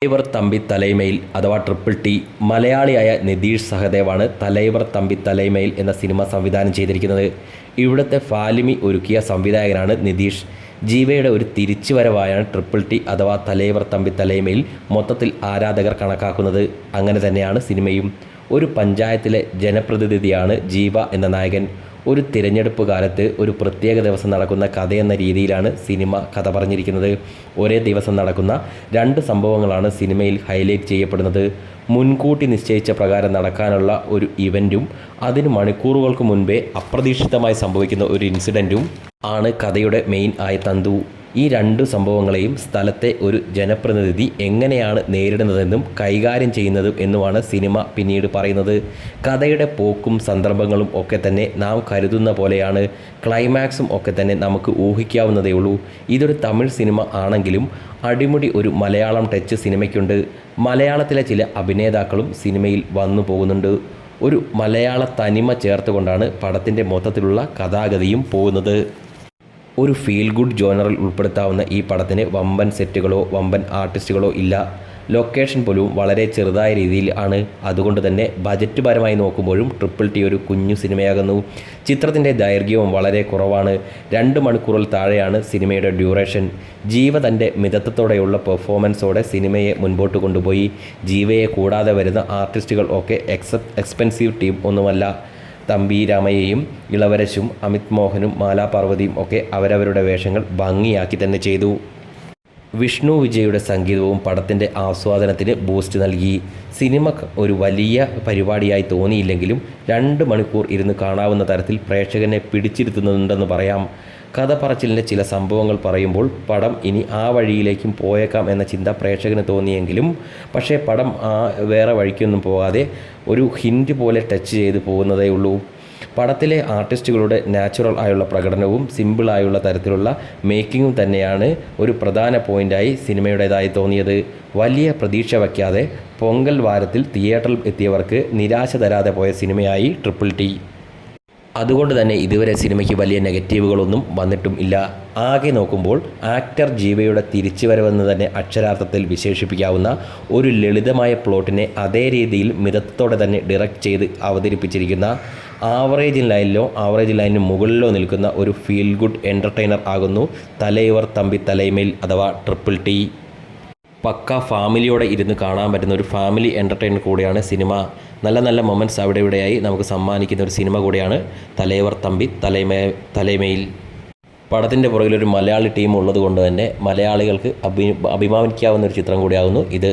തലൈവർ തമ്പി തലൈമയിൽ അഥവാ triple T. മലയാളിയായ നിതീഷ് സഹദേവാണ് തലൈവർ തമ്പി തലൈമയിൽ എന്ന സിനിമ സംവിധാനം ചെയ്തിരിക്കുന്നത്. ഇവിടുത്തെ ഫാലിമി ഒരുക്കിയ സംവിധായകനാണ് നിതീഷ്. ജീവയുടെ ഒരു തിരിച്ചുവരവായാണ് ട്രിപ്പിൾ ടി അഥവാ തലൈവർ തമ്പി തലൈമയിൽ മൊത്തത്തിൽ ആരാധകർ കണക്കാക്കുന്നത്. അങ്ങനെ തന്നെയാണ് സിനിമയും. ഒരു പഞ്ചായത്തിലെ ജനപ്രതിനിധിയാണ് ജീവ എന്ന നായകൻ. ഒരു തിരഞ്ഞെടുപ്പ് കാലത്ത് ഒരു പ്രത്യേക ദിവസം നടക്കുന്ന കഥയെന്ന രീതിയിലാണ് സിനിമ കഥ പറഞ്ഞിരിക്കുന്നത്. ഒരേ ദിവസം നടക്കുന്ന 2 സംഭവങ്ങളാണ് സിനിമയിൽ ഹൈലൈറ്റ് ചെയ്യപ്പെടുന്നത്. മുൻകൂട്ടി നിശ്ചയിച്ച പ്രകാരം നടക്കാനുള്ള ഒരു ഇവൻറ്റും അതിന് മണിക്കൂറുകൾക്ക് മുൻപേ അപ്രതീക്ഷിതമായി സംഭവിക്കുന്ന ഒരു ഇൻസിഡൻറ്റും ആണ് കഥയുടെ മെയിൻ ആയ തന്തു. ഈ 2 സംഭവങ്ങളെയും സ്ഥലത്തെ ഒരു ജനപ്രതിനിധി എങ്ങനെയാണ് നേരിടുന്നതെന്നും കൈകാര്യം ചെയ്യുന്നതും എന്നുമാണ് സിനിമ പിന്നീട് പറയുന്നത്. കഥയുടെ പോക്കും സന്ദർഭങ്ങളും ഒക്കെ തന്നെ നാം കരുതുന്ന പോലെയാണ്. ക്ലൈമാക്സും ഒക്കെ തന്നെ നമുക്ക് ഊഹിക്കാവുന്നതേ ഉള്ളൂ. ഇതൊരു തമിഴ് സിനിമ ആണെങ്കിലും അടിമുടി ഒരു മലയാളം ടച്ച് സിനിമയ്ക്കുണ്ട്. മലയാളത്തിലെ ചില അഭിനേതാക്കളും സിനിമയിൽ വന്നു പോകുന്നുണ്ട്. ഒരു മലയാള തനിമ ചേർത്തുകൊണ്ടാണ് പടത്തിൻ്റെ മൊത്തത്തിലുള്ള കഥാഗതിയും പോകുന്നത്. ഒരു ഫീൽ ഗുഡ് ജോണറിൽ ഉൾപ്പെടുത്താവുന്ന ഈ പടത്തിന് വമ്പൻ സെറ്റുകളോ വമ്പൻ ആർട്ടിസ്റ്റുകളോ ഇല്ല. ലൊക്കേഷൻ പോലും വളരെ ചെറുതായ രീതിയിൽ ആണ്. അതുകൊണ്ട് തന്നെ ബജറ്റ് പരമായി നോക്കുമ്പോഴും ട്രിപ്പിൾ ടി ഒരു കുഞ്ഞു സിനിമയാകുന്നു. ചിത്രത്തിൻ്റെ ദൈർഘ്യവും വളരെ കുറവാണ്. 2 മണിക്കൂറിൽ താഴെയാണ് സിനിമയുടെ ഡ്യൂറേഷൻ. ജീവ തൻ്റെ മിതത്വത്തോടെയുള്ള പെർഫോമൻസോടെ സിനിമയെ മുൻപോട്ട് കൊണ്ടുപോയി. ജീവയെ കൂടാതെ വരുന്ന ആർട്ടിസ്റ്റുകൾ ഒക്കെ എക്സ്പെൻസീവ് ടീം ഒന്നുമല്ല. തമ്പി രാമയ്യയും ഇളവരശും അമിത് മോഹനും മാലാ പാർവതിയും ഒക്കെ അവരവരുടെ വേഷങ്ങൾ ഭംഗിയാക്കി തന്നെ ചെയ്തു. വിഷ്ണു വിജയുടെ സംഗീതവും പടത്തിൻ്റെ ആസ്വാദനത്തിന് ബൂസ്റ്റ് നൽകി. സിനിമ ഒരു വലിയ പരിപാടിയായി തോന്നിയില്ലെങ്കിലും 2 മണിക്കൂർ ഇരുന്ന് കാണാവുന്ന തരത്തിൽ പ്രേക്ഷകനെ പിടിച്ചിരുത്തുന്നുണ്ടെന്ന് പറയാം. കഥ പറച്ചിലിൻ്റെ ചില സംഭവങ്ങൾ പറയുമ്പോൾ പടം ഇനി ആ വഴിയിലേക്കും പോയേക്കാം എന്ന ചിന്ത പ്രേക്ഷകന് തോന്നിയെങ്കിലും പക്ഷേ പടം വേറെ വഴിക്കൊന്നും പോകാതെ ഒരു ഹിൻറ്റ് പോലെ ടച്ച് ചെയ്ത് പോകുന്നതേ ഉള്ളൂ. പടത്തിലെ ആർട്ടിസ്റ്റുകളുടെ നാച്ചുറൽ ആയുള്ള പ്രകടനവും സിമ്പിളായുള്ള തരത്തിലുള്ള മേക്കിങ്ങും തന്നെയാണ് ഒരു പ്രധാന പോയിൻ്റായി സിനിമയുടേതായി തോന്നിയത്. വലിയ പ്രതീക്ഷ വയ്ക്കാതെ പൊങ്കൽ വാരത്തിൽ തിയേറ്ററിൽ എത്തിയവർക്ക് നിരാശ തരാതെ പോയ സിനിമയായി ട്രിപ്പിൾ ടി. അതുകൊണ്ട് തന്നെ ഇതുവരെ സിനിമയ്ക്ക് വലിയ നെഗറ്റീവുകളൊന്നും വന്നിട്ടും ഇല്ല. ആകെ നോക്കുമ്പോൾ ആക്ടർ ജീവയുടെ തിരിച്ചുവരവെന്ന് തന്നെ അക്ഷരാർത്ഥത്തിൽ വിശേഷിപ്പിക്കാവുന്ന ഒരു ലളിതമായ പ്ലോട്ടിനെ അതേ രീതിയിൽ മിതത്വത്തോടെ തന്നെ ഡയറക്റ്റ് ചെയ്ത് അവതരിപ്പിച്ചിരിക്കുന്ന ആവറേജ് ലൈനിന് മുകളിലോ നിൽക്കുന്ന ഒരു ഫീൽ ഗുഡ് എൻ്റർടൈനർ ആകുന്നു തലൈവർ തമ്പി തലൈമയിൽ അഥവാ ട്രിപ്പിൾ ടി. പക്ക ഫാമിലിയോടെ ഇരുന്ന് കാണാൻ പറ്റുന്ന ഒരു ഫാമിലി എൻ്റർടൈനർ കൂടിയാണ് സിനിമ. നല്ല നല്ല മൊമെൻറ്റ്സ് അവിടെ ഇവിടെയായി നമുക്ക് സമ്മാനിക്കുന്ന ഒരു സിനിമ കൂടിയാണ് തലൈവർ തമ്പി തലൈമയിൽ. പടത്തിൻ്റെ പുറകിലൊരു മലയാളി ടീം ഉള്ളത് കൊണ്ട് തന്നെ മലയാളികൾക്ക് അഭിമാനിക്കാവുന്ന ഒരു ചിത്രം കൂടിയാകുന്നു ഇത്.